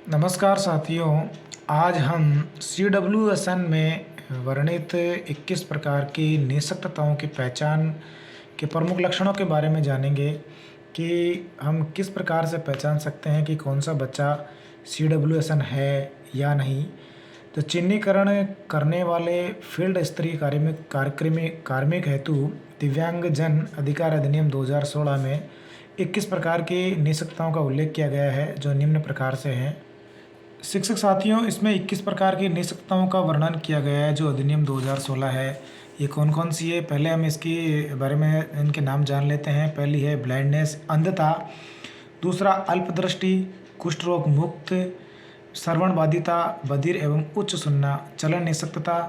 नमस्कार साथियों। आज हम CWSN में वर्णित 21 प्रकार की निःशक्तताओं की पहचान के प्रमुख लक्षणों के बारे में जानेंगे कि हम किस प्रकार से पहचान सकते हैं कि कौन सा बच्चा CWSN है या नहीं। तो चिह्नीकरण करने वाले फील्ड स्तरीय कार्मिक हेतु दिव्यांगजन अधिकार अधिनियम 2016 में 21 प्रकार की निःशक्तताओं का उल्लेख किया गया है, जो निम्न प्रकार से हैं। शिक्षक साथियों, इसमें 21 प्रकार की निःशक्तताओं का वर्णन किया गया है जो अधिनियम 2016 है। ये कौन कौन सी है, पहले हम इसके बारे में इनके नाम जान लेते हैं। पहली है ब्लाइंडनेस, अंधता। दूसरा अल्पदृष्टि, कुष्ठ रोग मुक्त, श्रवण बाधिता, बधिर एवं उच्च सुनना, चलन निःशक्तता,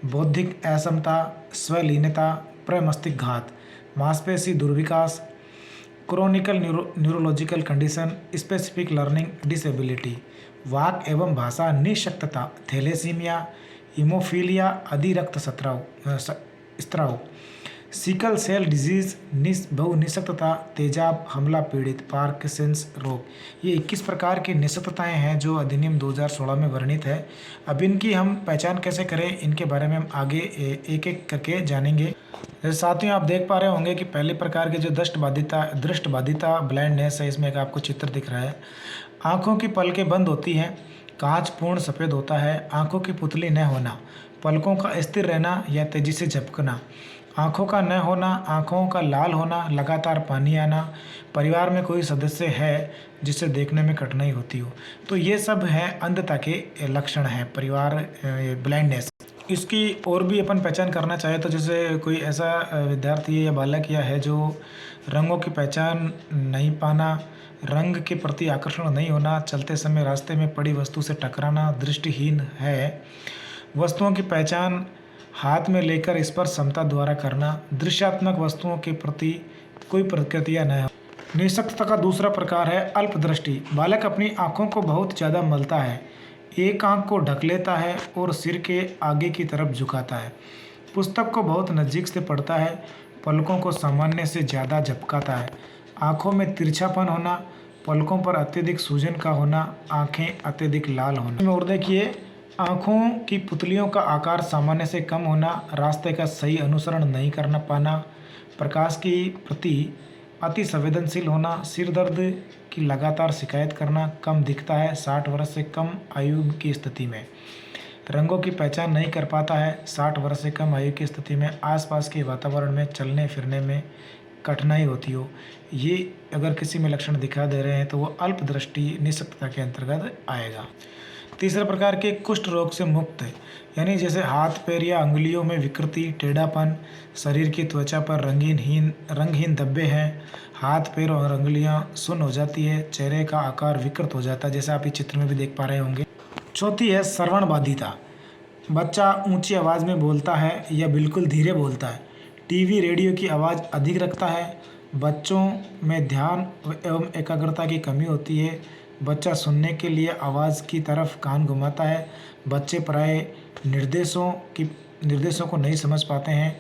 बौद्धिक असमता, स्वलीनता, प्रमस्तिष्कघात, मांसपेशी दुर्विकास, chronical neurological condition, specific learning disability, वाक एवं भाषा निःशक्तता, थैलेसीमिया, हीमोफीलिया, अधिरक्त स्त्राव, सिकल सेल डिजीज, बहुनिःशक्तता, तेजाब हमला पीड़ित, पार्किंसंस रोग। ये 21 प्रकार की निःशक्तताएं हैं जो अधिनियम 2016 में वर्णित है। अब इनकी हम पहचान कैसे करें, इनके बारे में हम आगे एक एक करके जानेंगे। साथियों, आप देख पा रहे होंगे कि पहले प्रकार के जो दृष्ट बाधिता ब्लाइंडनेस है, इसमें एक आपको चित्र दिख रहा है। आँखों की पलकें बंद होती हैं, कांच पूर्ण सफ़ेद होता है, आँखों की पुतली न होना, पलकों का स्थिर रहना या तेजी से झपकना, आँखों का न होना, आँखों का लाल होना, लगातार पानी आना, परिवार में कोई सदस्य है जिसे देखने में कठिनाई होती हो। तो ये सब हैं अंधता के लक्षण हैं, परिवार ब्लाइंडनेस। इसकी और भी अपन पहचान करना चाहे तो जैसे कोई ऐसा विद्यार्थी है या बालक या है जो रंगों की पहचान नहीं पाना, रंग के प्रति आकर्षण नहीं होना, चलते समय रास्ते में पड़ी वस्तु से टकराना, दृष्टिहीन है, वस्तुओं की पहचान हाथ में लेकर स्पर्श क्षमता द्वारा करना, दृश्यात्मक वस्तुओं के प्रति कोई प्रतिक्रिया न हो। निःशक्तता का दूसरा प्रकार है अल्पदृष्टि। बालक अपनी आँखों को बहुत ज़्यादा मलता है, एक आँख को ढक लेता है और सिर के आगे की तरफ झुकाता है, पुस्तक को बहुत नज़दीक से पढ़ता है, पलकों को सामान्य से ज़्यादा झपकाता है, आँखों में तिरछापन होना, पलकों पर अत्यधिक सूजन का होना, आँखें अत्यधिक लाल होना। और देखिए, आँखों की पुतलियों का आकार सामान्य से कम होना, रास्ते का सही अनुसरण नहीं करना पाना, प्रकाश की प्रति अति संवेदनशील होना, सिर दर्द की लगातार शिकायत करना, कम दिखता है 60 वर्ष से कम आयु की स्थिति में, रंगों की पहचान नहीं कर पाता है 60 वर्ष से कम आयु की स्थिति में, आसपास के वातावरण में चलने फिरने में कठिनाई होती हो। ये अगर किसी में लक्षण दिखा दे रहे हैं तो वो अल्पदृष्टि निःशक्तता के अंतर्गत आएगा। तीसरे प्रकार के कुष्ठ रोग से मुक्त, यानी जैसे हाथ पैर या अंगुलियों में विकृति, टेढ़ापन, शरीर की त्वचा पर रंगहीन धब्बे हैं, हाथ पैर और अंगुलियां सुन्न हो जाती है, चेहरे का आकार विकृत हो जाता है, जैसा आप इस चित्र में भी देख पा रहे होंगे। चौथी है श्रवण बाधिता। बच्चा ऊंची आवाज़ में बोलता है या बिल्कुल धीरे बोलता है, टीवी रेडियो की आवाज़ अधिक रखता है, बच्चों में ध्यान एवं एकाग्रता की कमी होती है, बच्चा सुनने के लिए आवाज़ की तरफ कान घुमाता है, बच्चे प्राय निर्देशों को नहीं समझ पाते हैं,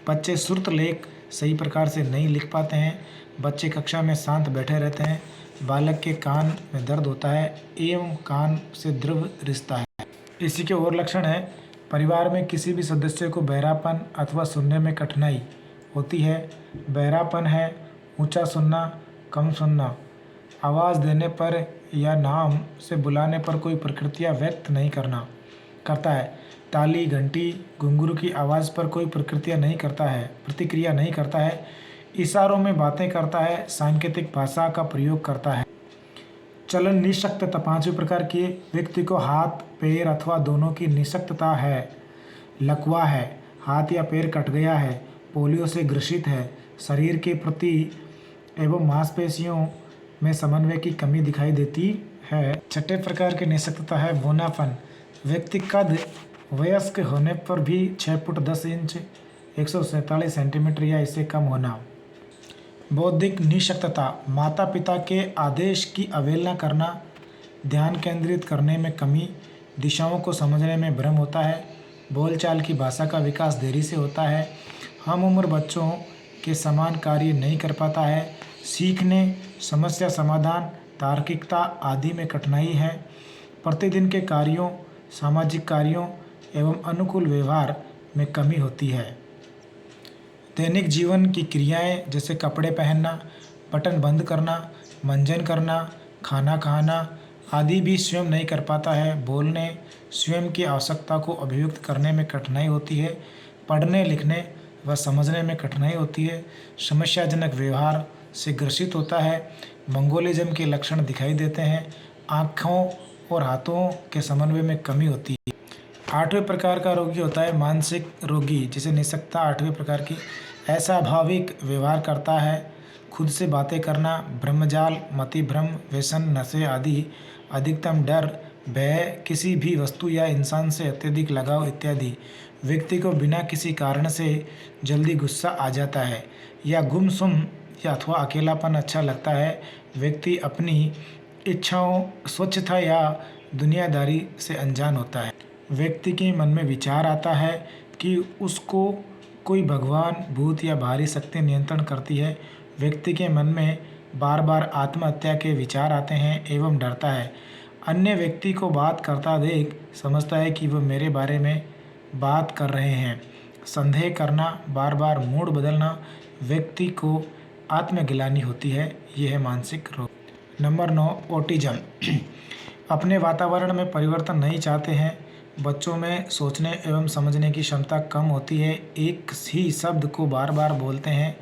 बच्चे श्रुत लेख सही प्रकार से नहीं लिख पाते हैं, बच्चे कक्षा में शांत बैठे रहते हैं, बालक के कान में दर्द होता है एवं कान से द्रव रिसता है। इसी के और लक्षण है, परिवार में किसी भी सदस्य को बहरापन अथवा सुनने में कठिनाई होती है, बहरापन है, ऊंचा सुनना, कम सुनना, आवाज़ देने पर या नाम से बुलाने पर कोई प्रतिक्रिया व्यक्त नहीं करता है, ताली, घंटी, घुंघरू की आवाज़ पर कोई प्रतिक्रिया नहीं करता है, इशारों में बातें करता है, सांकेतिक भाषा का प्रयोग करता है। चलन निःशक्तता, पांचवें प्रकार की, व्यक्ति को हाथ पैर अथवा दोनों की निःशक्तता है, लकवा है, हाथ या पैर कट गया है, पोलियो से ग्रसित है, शरीर के प्रति एवं मांसपेशियों में समन्वय की कमी दिखाई देती है। छठे प्रकार की निःशक्तता है बौनापन। व्यक्ति कद वयस्क होने पर भी 6 फुट 10 इंच 147 सेंटीमीटर या इससे कम होना। बौद्धिक निःशक्तता, माता पिता के आदेश की अवहेलना करना, ध्यान केंद्रित करने में कमी, दिशाओं को समझने में भ्रम होता है, बोलचाल की भाषा का विकास देरी से होता है, हम उम्र बच्चों के समान कार्य नहीं कर पाता है, सीखने, समस्या समाधान, तार्किकता आदि में कठिनाई है। प्रतिदिन के कार्यों, सामाजिक कार्यों एवं अनुकूल व्यवहार में कमी होती है। दैनिक जीवन की क्रियाएं जैसे कपड़े पहनना, बटन बंद करना, मंजन करना, खाना खाना आदि भी स्वयं नहीं कर पाता है। बोलने, स्वयं की आवश्यकता को अभिव्यक्त करने में कठिनाई होती है। पढ़ने लिखने व समझने में कठिनाई होती है। समस्याजनक व्यवहार से ग्रसित होता है। मंगोलिज्म के लक्षण दिखाई देते हैं। आँखों और हाथों के समन्वय में कमी होती है। आठवें प्रकार का रोगी होता है मानसिक रोगी, जिसे निस्सक्ता आठवें प्रकार की। अस्वाभाविक व्यवहार करता है, खुद से बातें करना, ब्रह्मजाल, मतिभ्रम, व्यसन, नशे आदि, अधिकतम डर, भय, किसी भी वस्तु या इंसान से अत्यधिक लगाव इत्यादि। व्यक्ति को बिना किसी कारण से जल्दी गुस्सा आ जाता है या गुमसुम या अथवा अकेलापन अच्छा लगता है। व्यक्ति अपनी इच्छाओं, स्वच्छता या दुनियादारी से अनजान होता है। व्यक्ति के मन में विचार आता है कि उसको कोई भगवान, भूत या बाहरी शक्ति नियंत्रण करती है। व्यक्ति के मन में बार बार आत्महत्या के विचार आते हैं एवं डरता है। अन्य व्यक्ति को बात करता देख समझता है कि वह मेरे बारे में बात कर रहे हैं। संदेह करना, बार बार मूड बदलना, व्यक्ति को आत्मग्लानि होती है। यह है मानसिक रोग। Number 9, autism. अपने वातावरण में परिवर्तन नहीं चाहते हैं। बच्चों में सोचने एवं समझने की क्षमता कम होती है। एक ही शब्द को बार बार बोलते हैं,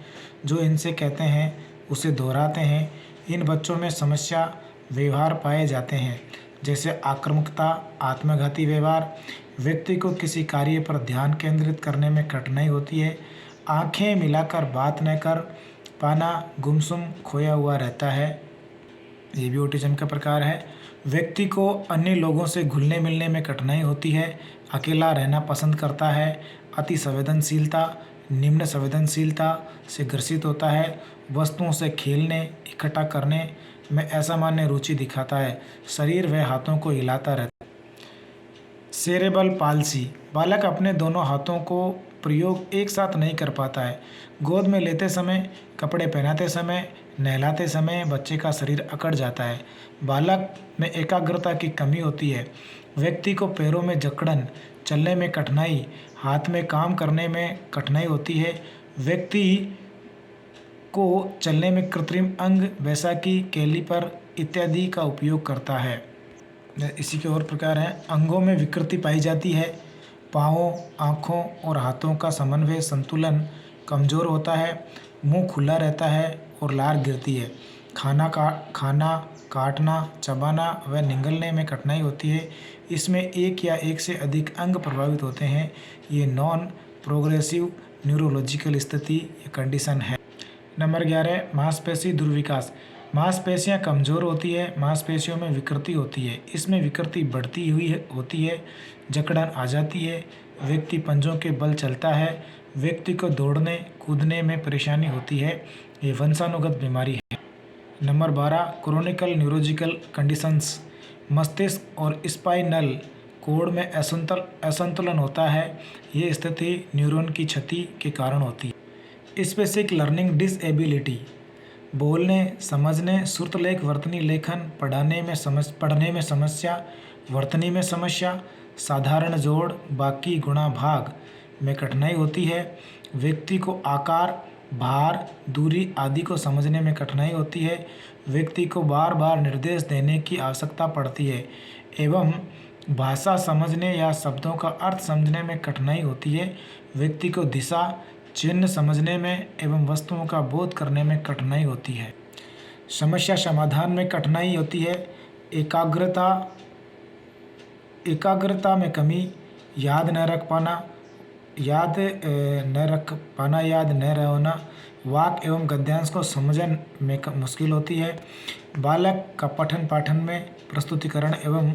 जो इनसे कहते हैं उसे दोहराते हैं। इन बच्चों में समस्या व्यवहार पाए जाते हैं, जैसे आक्रामकता, आत्मघाती व्यवहार। व्यक्ति को किसी कार्य पर ध्यान केंद्रित करने में कठिनाई होती है। आंखें मिलाकर बात न कर पाना, गुमसुम, खोया हुआ रहता है। ये भी ऑटिज्म का प्रकार है। व्यक्ति को अन्य लोगों से घुलने मिलने में कठिनाई होती है। अकेला रहना पसंद करता है। अति संवेदनशीलता, निम्न संवेदनशीलता से ग्रसित होता है। वस्तुओं से खेलने, इकट्ठा करने में असामान्य रुचि दिखाता है। शरीर व हाथों को हिलाता रहता है। Cerebral palsy. बालक अपने दोनों हाथों को प्रयोग एक साथ नहीं कर पाता है। गोद में लेते समय, कपड़े पहनाते समय, नहलाते समय बच्चे का शरीर अकड़ जाता है। बालक में एकाग्रता की कमी होती है। व्यक्ति को पैरों में जकड़न, चलने में कठिनाई, हाथ में काम करने में कठिनाई होती है। व्यक्ति को चलने में कृत्रिम अंग, बैसाखी, कैलीपर इत्यादि का उपयोग करता है। इसी के और प्रकार हैं। अंगों में विकृति पाई जाती है। पाँवों, आँखों और हाथों का समन्वय संतुलन कमज़ोर होता है। मुंह खुला रहता है और लार गिरती है। खाना काटना, चबाना व निगलने में कठिनाई होती है। इसमें एक या एक से अधिक अंग प्रभावित होते हैं। ये नॉन प्रोग्रेसिव न्यूरोलॉजिकल स्थिति या कंडीशन है। नंबर 11, मांसपेशी दुर्विकास। मांसपेशियां कमज़ोर होती है। मांसपेशियों में विकृति होती है। इसमें विकृति बढ़ती हुई होती है। जकड़न आ जाती है। व्यक्ति पंजों के बल चलता है। व्यक्ति को दौड़ने कूदने में परेशानी होती है। ये वंशानुगत बीमारी है। Number 12, chronicle neurological conditions. मस्तिष्क और स्पाइनल कोड में असंतुलन होता है। ये स्थिति न्यूरॉन की क्षति के कारण होती है। Specific learning disability. बोलने, समझने, श्रुतलेख, वर्तनी लेखन, पढ़ने में समस्या, वर्तनी में समस्या, साधारण जोड़, बाकी, गुणा, भाग में कठिनाई होती है। व्यक्ति को आकार, भार, दूरी आदि को समझने में कठिनाई होती है। व्यक्ति को बार बार निर्देश देने की आवश्यकता पड़ती है एवं भाषा समझने या शब्दों का अर्थ समझने में कठिनाई होती है। व्यक्ति को दिशा, चिन्ह समझने में एवं वस्तुओं का बोध करने में कठिनाई होती है। समस्या समाधान में कठिनाई होती है। एकाग्रता में कमी, याद न रख पाना, याद न रहना, वाक्य एवं गद्यांश को समझन में मुश्किल होती है। बालक का पठन पाठन में प्रस्तुतिकरण एवं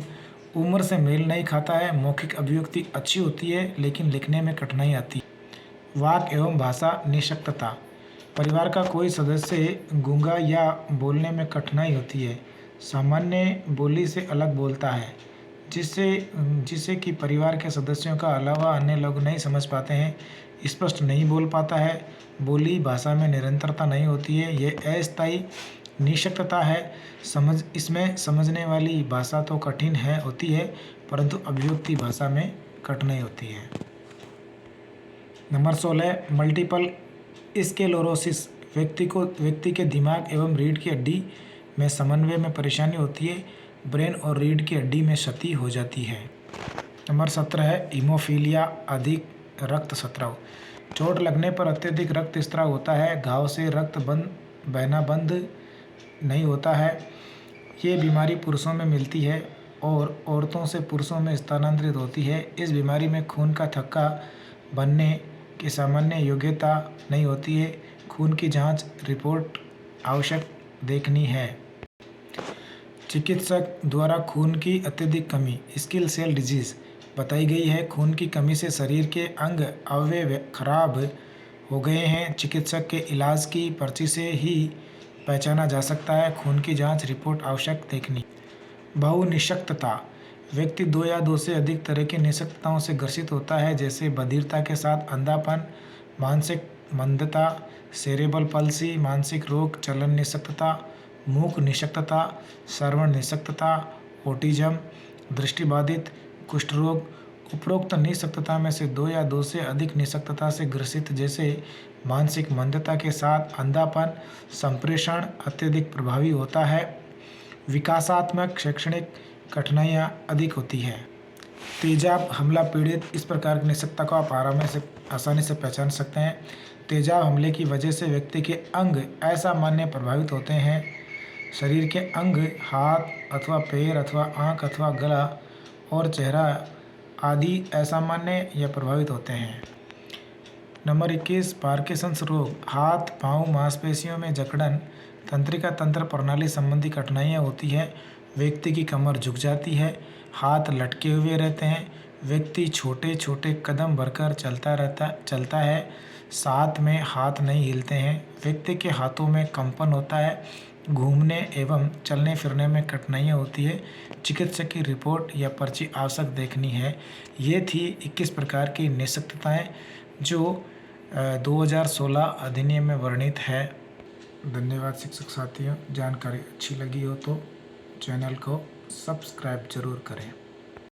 उम्र से मेल नहीं खाता है। मौखिक अभिव्यक्ति अच्छी होती है लेकिन लिखने में कठिनाई आती है। वाक्य एवं भाषा निःशक्तता। परिवार का कोई सदस्य गूंगा या बोलने में कठिनाई होती है। सामान्य बोली से अलग बोलता है, जिससे कि परिवार के सदस्यों का अलावा अन्य लोग नहीं समझ पाते हैं। स्पष्ट नहीं बोल पाता है। बोली भाषा में निरंतरता नहीं होती है। ये अस्थायी निशक्तता है, इसमें समझने वाली भाषा तो कठिन होती है, परंतु अभिव्यक्ति भाषा में कठिनाई होती है। नंबर 16, मल्टीपल स्क्लेरोसिस, व्यक्ति के दिमाग एवं रीढ़ की हड्डी में समन्वय में परेशानी होती है, ब्रेन और रीढ़ की हड्डी में क्षति हो जाती है। नंबर 17 है हीमोफीलिया, अधिक रक्तस्राव, चोट लगने पर अत्यधिक रक्तस्राव होता है, घाव से रक्त बहना बंद नहीं होता है। ये बीमारी पुरुषों में मिलती है और औरतों से पुरुषों में स्थानांतरित होती है। इस बीमारी में खून का थक्का बनने की सामान्य योग्यता नहीं होती है। खून की जांच रिपोर्ट आवश्यक देखनी है। चिकित्सक द्वारा खून की अत्यधिक कमी, सिकल सेल डिजीज बताई गई है। खून की कमी से शरीर के अंग अवयव खराब हो गए हैं। चिकित्सक के इलाज की पर्ची से ही पहचाना जा सकता है। खून की जांच रिपोर्ट आवश्यक देखनी। बहुनिशक्तता, व्यक्ति 2 या 2 से अधिक तरह की निशक्तताओं से ग्रसित होता है, जैसे बधिरता के साथ अंधापन, मानसिक मंदता, सेरेब्रल पाल्सी, मानसिक रोग, चलन निशक्तता, मूक निशक्तता, श्रवण निशक्तता, ऑटिज्म, दृष्टिबाधित, कुष्ठ रोग। उपरोक्त निशक्तता में से 2 या 2 से अधिक निशक्तता से ग्रसित, जैसे मानसिक मंदता के साथ अंधापन, संप्रेषण अत्यधिक प्रभावी होता है। विकासात्मक शैक्षणिक कठिनाइयाँ अधिक होती है। तेजाब हमला पीड़ित, इस प्रकार की निशक्तता को आप आसानी से पहचान सकते हैं। तेजाब हमले की वजह से व्यक्ति के अंग असामान्य प्रभावित होते हैं। शरीर के अंग, हाथ अथवा पैर अथवा आँख अथवा गला और चेहरा आदि असामान्य या प्रभावित होते हैं। नंबर 21, पार्किंसंस रोग, हाथ पांव मांसपेशियों में जकड़न, तंत्रिका तंत्र प्रणाली संबंधी कठिनाइयाँ होती है। व्यक्ति की कमर झुक जाती है, हाथ लटके हुए रहते हैं। व्यक्ति छोटे छोटे कदम भरकर चलता है, साथ में हाथ नहीं हिलते हैं। व्यक्ति के हाथों में कंपन होता है, घूमने एवं चलने फिरने में कठिनाइयाँ होती है। चिकित्सक की रिपोर्ट या पर्ची आवश्यक देखनी है। ये थी 21 प्रकार की निशक्तताएँ जो 2016 अधिनियम में वर्णित है। धन्यवाद शिक्षक साथियों। जानकारी अच्छी लगी हो तो चैनल को सब्सक्राइब जरूर करें।